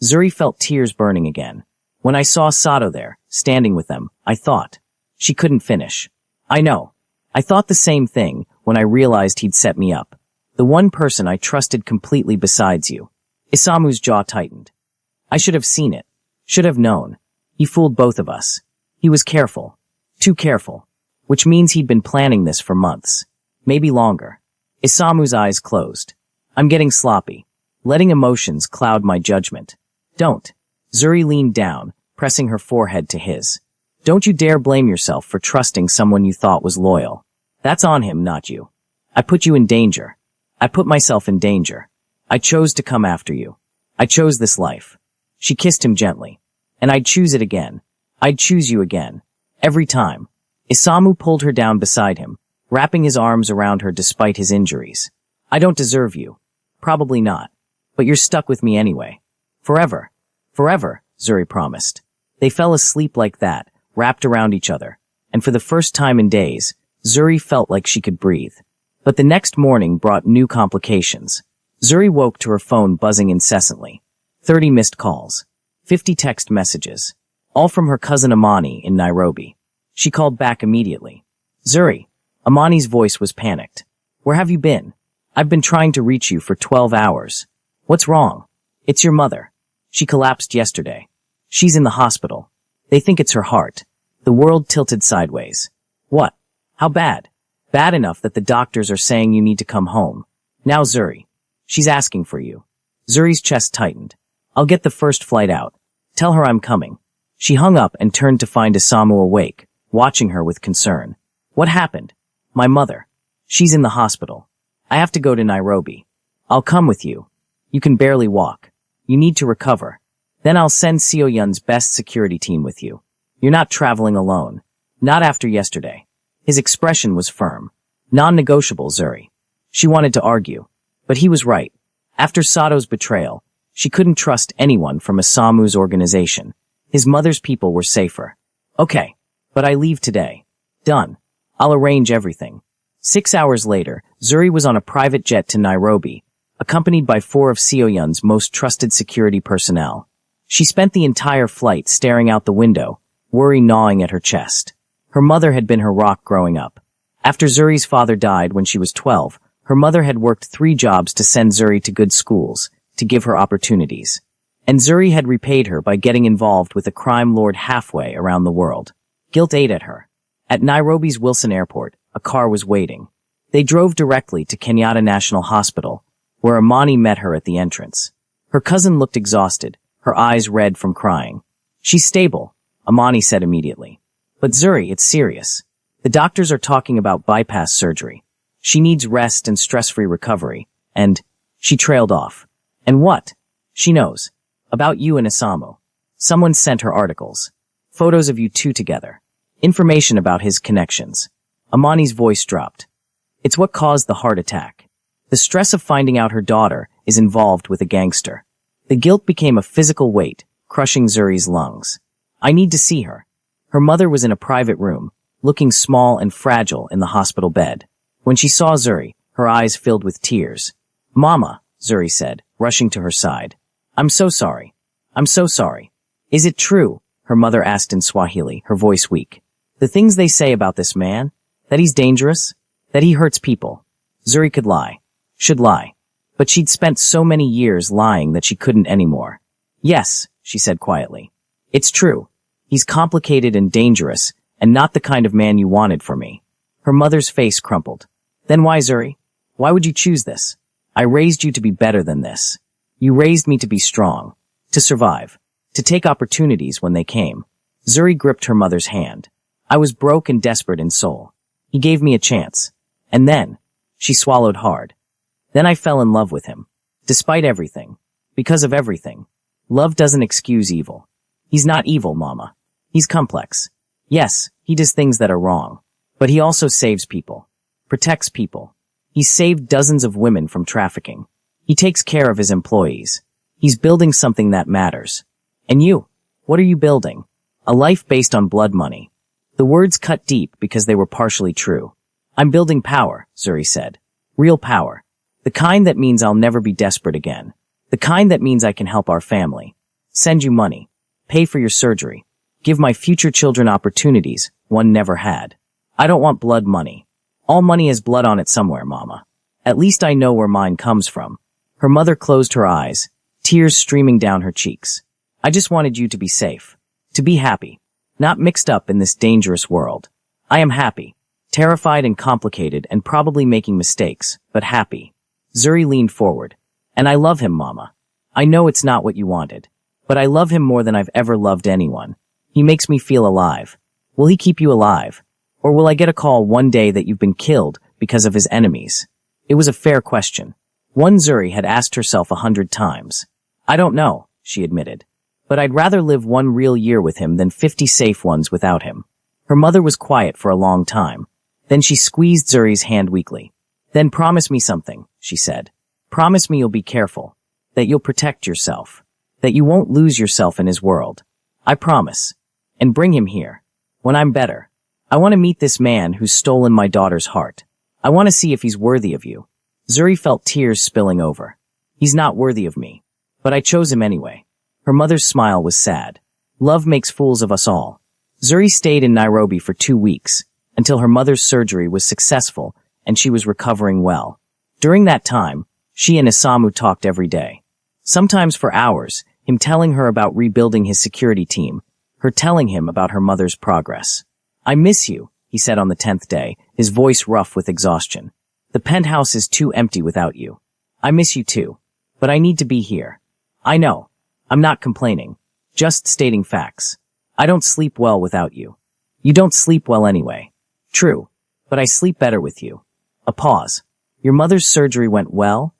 Zuri felt tears burning again. When I saw Sato there, standing with them, I thought. She couldn't finish. I know. I thought the same thing when I realized he'd set me up. The one person I trusted completely besides you. Isamu's jaw tightened. I should have seen it. Should have known. He fooled both of us. He was careful. Too careful. Which means he'd been planning this for months. Maybe longer. Isamu's eyes closed. I'm getting sloppy. Letting emotions cloud my judgment. Don't. Zuri leaned down, pressing her forehead to his. Don't you dare blame yourself for trusting someone you thought was loyal. That's on him, not you. I put you in danger. I put myself in danger. I chose to come after you. I chose this life. She kissed him gently. And I'd choose it again. I'd choose you again. Every time. Isamu pulled her down beside him, wrapping his arms around her despite his injuries. I don't deserve you. Probably not. But you're stuck with me anyway. Forever. Forever, Zuri promised. They fell asleep like that, wrapped around each other. And for the first time in days, Zuri felt like she could breathe. But the next morning brought new complications. Zuri woke to her phone buzzing incessantly. 30 missed calls. 50 text messages. All from her cousin Amani in Nairobi. She called back immediately. Zuri. Amani's voice was panicked. Where have you been? I've been trying to reach you for 12 hours. What's wrong? It's your mother. She collapsed yesterday. She's in the hospital. They think it's her heart. The world tilted sideways. What? How bad? Bad enough that the doctors are saying you need to come home. Now Zuri. She's asking for you. Zuri's chest tightened. I'll get the first flight out. Tell her I'm coming. She hung up and turned to find Isamu awake, watching her with concern. What happened? My mother. She's in the hospital. I have to go to Nairobi. I'll come with you. You can barely walk. You need to recover. Then I'll send Seo Yun's best security team with you. You're not traveling alone. Not after yesterday. His expression was firm. Non-negotiable, Zuri. She wanted to argue. But he was right. After Sato's betrayal, she couldn't trust anyone from Isamu's organization. His mother's people were safer. Okay, but I leave today. Done. I'll arrange everything. 6 hours later, Zuri was on a private jet to Nairobi, accompanied by 4 of Seo Yun's most trusted security personnel. She spent the entire flight staring out the window, worry gnawing at her chest. Her mother had been her rock growing up. After Zuri's father died when she was 12, her mother had worked 3 jobs to send Zuri to good schools, to give her opportunities. And Zuri had repaid her by getting involved with a crime lord halfway around the world. Guilt ate at her. At Nairobi's Wilson Airport, a car was waiting. They drove directly to Kenyatta National Hospital, where Amani met her at the entrance. Her cousin looked exhausted, her eyes red from crying. She's stable, Amani said immediately. But Zuri, it's serious. The doctors are talking about bypass surgery. She needs rest and stress-free recovery. And she trailed off. And what? She knows. About you and Isamu. Someone sent her articles. Photos of you two together. Information about his connections. Amani's voice dropped. It's what caused the heart attack. The stress of finding out her daughter is involved with a gangster. The guilt became a physical weight, crushing Zuri's lungs. I need to see her. Her mother was in a private room, looking small and fragile in the hospital bed. When she saw Zuri, her eyes filled with tears. Mama, Zuri said, rushing to her side. I'm so sorry. I'm so sorry. Is it true? Her mother asked in Swahili, her voice weak. The things they say about this man? That he's dangerous? That he hurts people? Zuri could lie. Should lie. But she'd spent so many years lying that she couldn't anymore. Yes, she said quietly. It's true. He's complicated and dangerous, and not the kind of man you wanted for me. Her mother's face crumpled. Then why, Zuri? Why would you choose this? I raised you to be better than this. You raised me to be strong, to survive, to take opportunities when they came. Zuri gripped her mother's hand. I was broke and desperate in soul. He gave me a chance. And then, she swallowed hard. Then I fell in love with him. Despite everything. Because of everything. Love doesn't excuse evil. He's not evil, Mama. He's complex. Yes, he does things that are wrong. But he also saves people. Protects people. He's saved dozens of women from trafficking. He takes care of his employees. He's building something that matters. And you? What are you building? A life based on blood money. The words cut deep because they were partially true. I'm building power, Zuri said. Real power. The kind that means I'll never be desperate again. The kind that means I can help our family. Send you money. Pay for your surgery. Give my future children opportunities one never had. I don't want blood money. All money has blood on it somewhere, Mama. At least I know where mine comes from. Her mother closed her eyes, tears streaming down her cheeks. I just wanted you to be safe. To be happy. Not mixed up in this dangerous world. I am happy. Terrified and complicated and probably making mistakes, but happy. Zuri leaned forward. And I love him, Mama. I know it's not what you wanted. But I love him more than I've ever loved anyone. He makes me feel alive. Will he keep you alive? Or will I get a call one day that you've been killed because of his enemies? It was a fair question. One Zuri had asked herself 100 times. I don't know, she admitted. But I'd rather live one real year with him than 50 safe ones without him. Her mother was quiet for a long time. Then she squeezed Zuri's hand weakly. Then promise me something, she said. Promise me you'll be careful. That you'll protect yourself. That you won't lose yourself in his world. I promise. And bring him here. When I'm better. I want to meet this man who's stolen my daughter's heart. I want to see if he's worthy of you. Zuri felt tears spilling over. He's not worthy of me. But I chose him anyway. Her mother's smile was sad. Love makes fools of us all. Zuri stayed in Nairobi for 2 weeks, until her mother's surgery was successful and she was recovering well. During that time, she and Isamu talked every day. Sometimes for hours, him telling her about rebuilding his security team, her telling him about her mother's progress. I miss you, he said on the 10th day, his voice rough with exhaustion. The penthouse is too empty without you. I miss you too. But I need to be here. I know. I'm not complaining. Just stating facts. I don't sleep well without you. You don't sleep well anyway. True. But I sleep better with you. A pause. Your mother's surgery went well?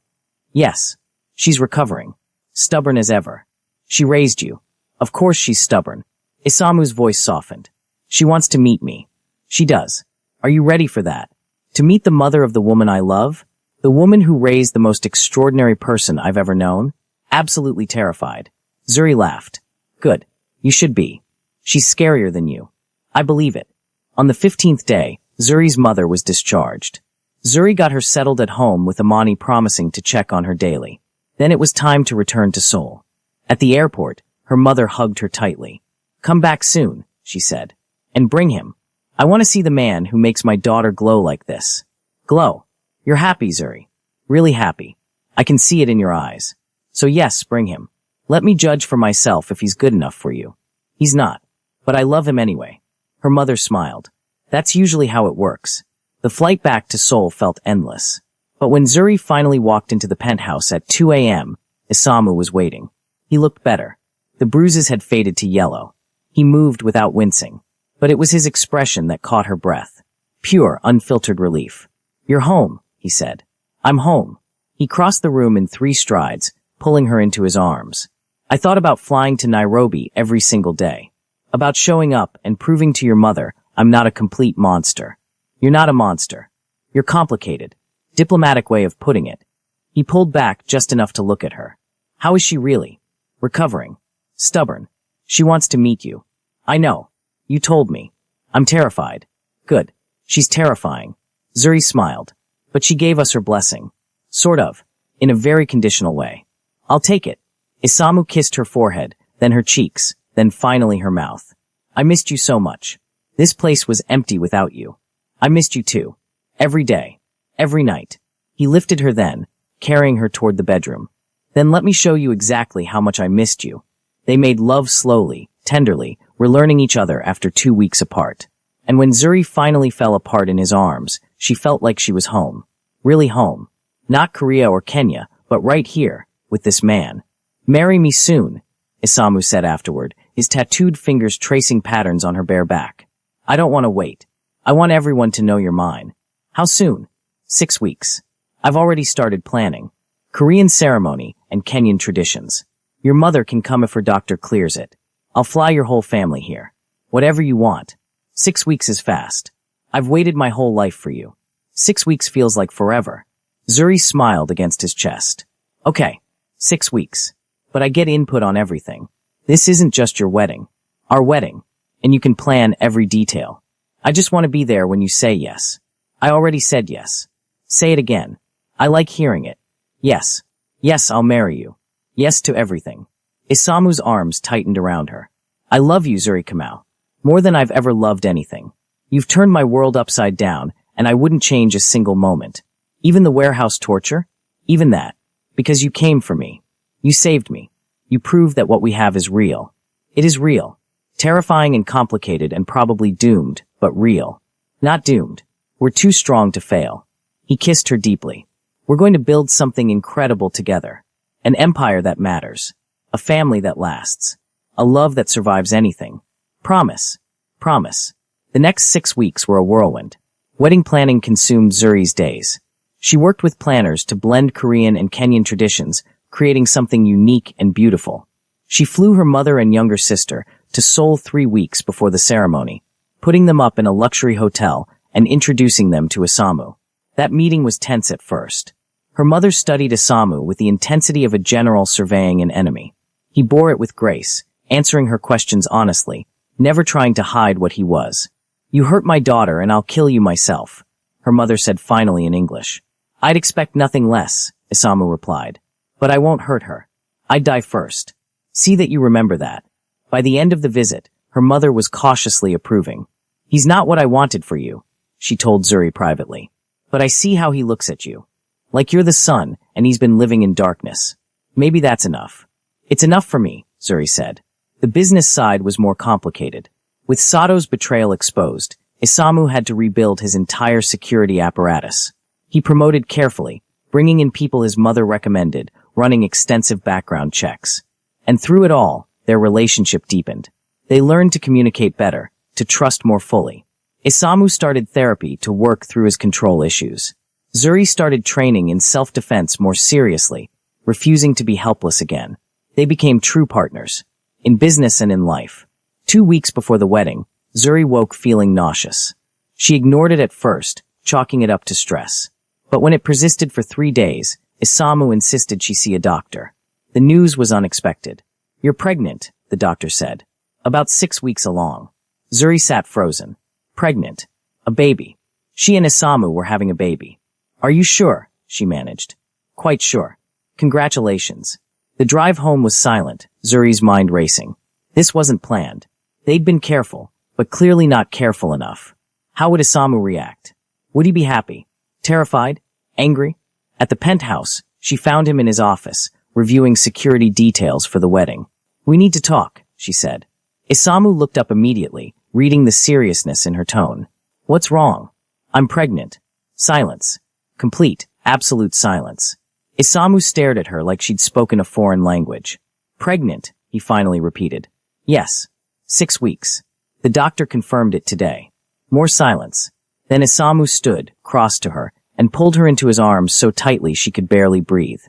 Yes. She's recovering. Stubborn as ever. She raised you. Of course she's stubborn. Isamu's voice softened. She wants to meet me. She does. Are you ready for that? To meet the mother of the woman I love? The woman who raised the most extraordinary person I've ever known? Absolutely terrified. Zuri laughed. Good. You should be. She's scarier than you. I believe it. On the 15th day, Zuri's mother was discharged. Zuri got her settled at home with Amani promising to check on her daily. Then it was time to return to Seoul. At the airport, her mother hugged her tightly. Come back soon, she said. And bring him. I want to see the man who makes my daughter glow like this. Glow. You're happy, Zuri. Really happy. I can see it in your eyes. So yes, bring him. Let me judge for myself if he's good enough for you. He's not. But I love him anyway. Her mother smiled. That's usually how it works. The flight back to Seoul felt endless. But when Zuri finally walked into the penthouse at 2 a.m., Isamu was waiting. He looked better. The bruises had faded to yellow. He moved without wincing. But it was his expression that caught her breath. Pure, unfiltered relief. You're home, he said. I'm home. He crossed the room in 3 strides, pulling her into his arms. I thought about flying to Nairobi every single day. About showing up and proving to your mother I'm not a complete monster. You're not a monster. You're complicated. Diplomatic way of putting it. He pulled back just enough to look at her. How is she really? Recovering. Stubborn. She wants to meet you. I know. You told me. I'm terrified. Good. She's terrifying. Zuri smiled. But she gave us her blessing. Sort of. In a very conditional way. I'll take it. Isamu kissed her forehead, then her cheeks, then finally her mouth. I missed you so much. This place was empty without you. I missed you too. Every day. Every night. He lifted her then, carrying her toward the bedroom. Then let me show you exactly how much I missed you. They made love slowly, tenderly, relearning each other after 2 weeks apart. And when Zuri finally fell apart in his arms, she felt like she was home. Really home. Not Korea or Kenya, but right here, with this man. Marry me soon, Isamu said afterward, his tattooed fingers tracing patterns on her bare back. I don't want to wait. I want everyone to know you're mine. How soon? 6 weeks. I've already started planning. Korean ceremony and Kenyan traditions. Your mother can come if her doctor clears it. I'll fly your whole family here. Whatever you want. 6 weeks is fast. I've waited my whole life for you. 6 weeks feels like forever. Zuri smiled against his chest. Okay, 6 weeks. But I get input on everything. This isn't just your wedding. Our wedding. And you can plan every detail. I just want to be there when you say yes. I already said yes. Say it again. I like hearing it. Yes. Yes, I'll marry you. Yes to everything. Isamu's arms tightened around her. I love you, Zuri Kamau. More than I've ever loved anything. You've turned my world upside down, and I wouldn't change a single moment. Even the warehouse torture? Even that. Because you came for me. You saved me. You proved that what we have is real. It is real. Terrifying and complicated and probably doomed, but real. Not doomed. We're too strong to fail. He kissed her deeply. We're going to build something incredible together. An empire that matters. A family that lasts. A love that survives anything. Promise. Promise. The next 6 weeks were a whirlwind. Wedding planning consumed Zuri's days. She worked with planners to blend Korean and Kenyan traditions, creating something unique and beautiful. She flew her mother and younger sister to Seoul 3 weeks before the ceremony, putting them up in a luxury hotel and introducing them to Isamu. That meeting was tense at first. Her mother studied Isamu with the intensity of a general surveying an enemy. He bore it with grace, answering her questions honestly, never trying to hide what he was. You hurt my daughter and I'll kill you myself, her mother said finally in English. I'd expect nothing less, Isamu replied. But I won't hurt her. I'd die first. See that you remember that. By the end of the visit, her mother was cautiously approving. He's not what I wanted for you, she told Zuri privately. But I see how he looks at you. Like you're the sun, and he's been living in darkness. Maybe that's enough. It's enough for me, Zuri said. The business side was more complicated. With Sato's betrayal exposed, Isamu had to rebuild his entire security apparatus. He promoted carefully, bringing in people his mother recommended, running extensive background checks. And through it all, their relationship deepened. They learned to communicate better, to trust more fully. Isamu started therapy to work through his control issues. Zuri started training in self-defense more seriously, refusing to be helpless again. They became true partners, in business and in life. 2 weeks before the wedding, Zuri woke feeling nauseous. She ignored it at first, chalking it up to stress. But when it persisted for 3 days, Isamu insisted she see a doctor. The news was unexpected. You're pregnant, the doctor said. About 6 weeks along. Zuri sat frozen. Pregnant. A baby. She and Isamu were having a baby. Are you sure? She managed. Quite sure. Congratulations. The drive home was silent, Zuri's mind racing. This wasn't planned. They'd been careful, but clearly not careful enough. How would Isamu react? Would he be happy? Terrified? Angry? At the penthouse, she found him in his office, reviewing security details for the wedding. We need to talk, she said. Isamu looked up immediately, reading the seriousness in her tone. What's wrong? I'm pregnant. Silence. Complete, absolute silence. Isamu stared at her like she'd spoken a foreign language. Pregnant, he finally repeated. Yes. 6 weeks. The doctor confirmed it today. More silence. Then Isamu stood, crossed to her, and pulled her into his arms so tightly she could barely breathe.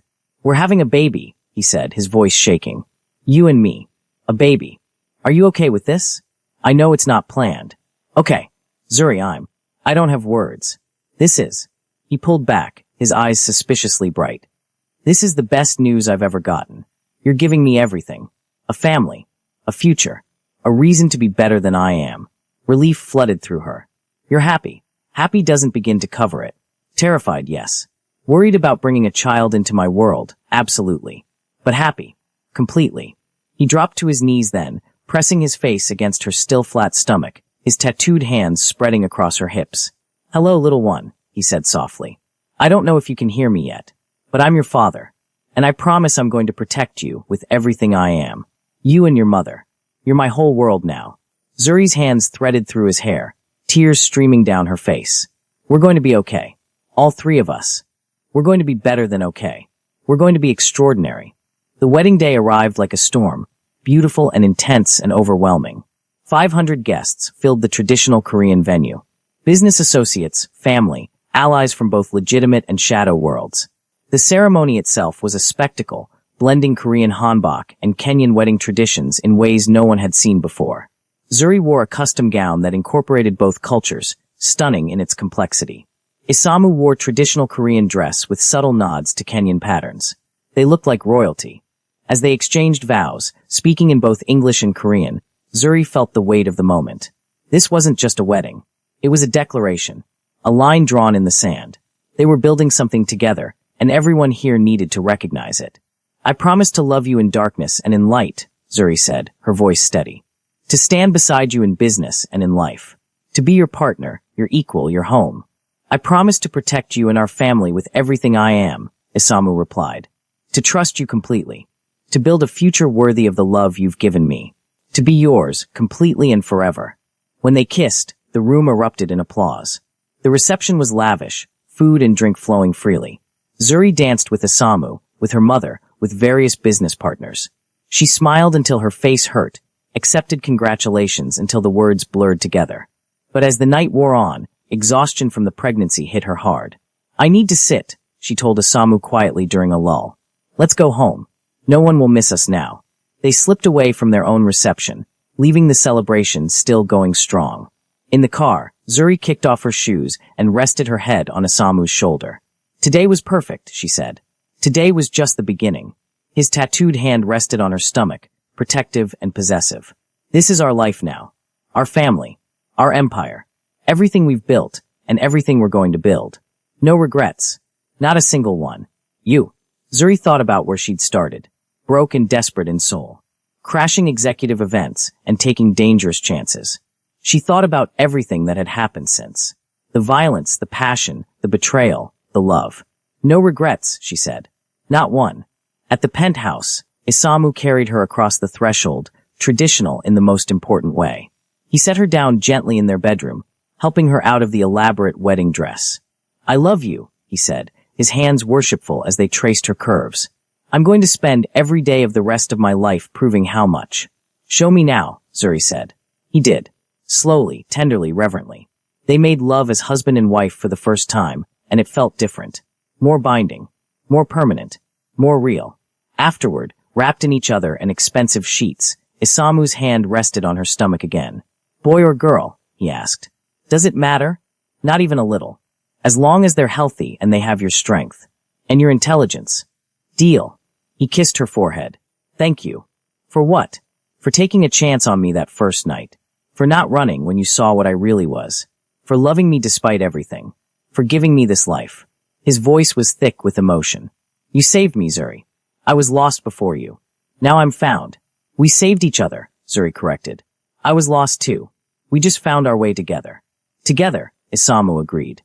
We're having a baby, he said, his voice shaking. You and me. A baby. Are you okay with this? I know it's not planned. Okay. Zuri, I don't have words. This is. He pulled back, his eyes suspiciously bright. This is the best news I've ever gotten. You're giving me everything. A family. A future. A reason to be better than I am. Relief flooded through her. You're happy. Happy doesn't begin to cover it. Terrified, yes. Worried about bringing a child into my world, absolutely. But happy. Completely. He dropped to his knees then, pressing his face against her still flat stomach, his tattooed hands spreading across her hips. Hello, little one, he said softly. I don't know if you can hear me yet, but I'm your father, and I promise I'm going to protect you with everything I am. You and your mother. You're my whole world now. Zuri's hands threaded through his hair, tears streaming down her face. We're going to be okay. All three of us. We're going to be better than okay. We're going to be extraordinary. The wedding day arrived like a storm, beautiful and intense and overwhelming. 500 guests filled the traditional Korean venue. Business associates, family, allies from both legitimate and shadow worlds. The ceremony itself was a spectacle, blending Korean hanbok and Kenyan wedding traditions in ways no one had seen before. Zuri wore a custom gown that incorporated both cultures, stunning in its complexity. Isamu wore traditional Korean dress with subtle nods to Kenyan patterns. They looked like royalty. As they exchanged vows, speaking in both English and Korean, Zuri felt the weight of the moment. This wasn't just a wedding. It was a declaration, a line drawn in the sand. They were building something together, and everyone here needed to recognize it. I promise to love you in darkness and in light, Zuri said, her voice steady. To stand beside you in business and in life. To be your partner, your equal, your home. I promise to protect you and our family with everything I am, Isamu replied. To trust you completely. To build a future worthy of the love you've given me. To be yours, completely and forever. When they kissed, the room erupted in applause. The reception was lavish, food and drink flowing freely. Zuri danced with Isamu, with her mother, with various business partners. She smiled until her face hurt, accepted congratulations until the words blurred together. But as the night wore on, exhaustion from the pregnancy hit her hard. I need to sit, she told Isamu quietly during a lull. Let's go home. No one will miss us now. They slipped away from their own reception, leaving the celebration still going strong. In the car, Zuri kicked off her shoes and rested her head on Isamu's shoulder. Today was perfect, she said. Today was just the beginning. His tattooed hand rested on her stomach, protective and possessive. This is our life now. Our family. Our empire. Everything we've built, and everything we're going to build. No regrets. Not a single one. You. Zuri thought about where she'd started. Broke and desperate in soul. Crashing executive events and taking dangerous chances. She thought about everything that had happened since. The violence, the passion, the betrayal, the love. No regrets, she said. Not one. At the penthouse, Isamu carried her across the threshold, traditional in the most important way. He set her down gently in their bedroom, helping her out of the elaborate wedding dress. I love you, he said, his hands worshipful as they traced her curves. I'm going to spend every day of the rest of my life proving how much. Show me now, Zuri said. He did. Slowly, tenderly, reverently. They made love as husband and wife for the first time, and it felt different. More binding. More permanent. More real. Afterward, wrapped in each other and expensive sheets, Isamu's hand rested on her stomach again. Boy or girl? He asked. Does it matter? Not even a little. As long as they're healthy and they have your strength. And your intelligence. Deal. He kissed her forehead. Thank you. For what? For taking a chance on me that first night. For not running when you saw what I really was. For loving me despite everything. For giving me this life. His voice was thick with emotion. You saved me, Zuri. I was lost before you. Now I'm found. We saved each other, Zuri corrected. I was lost too. We just found our way together. Together, Isamu agreed.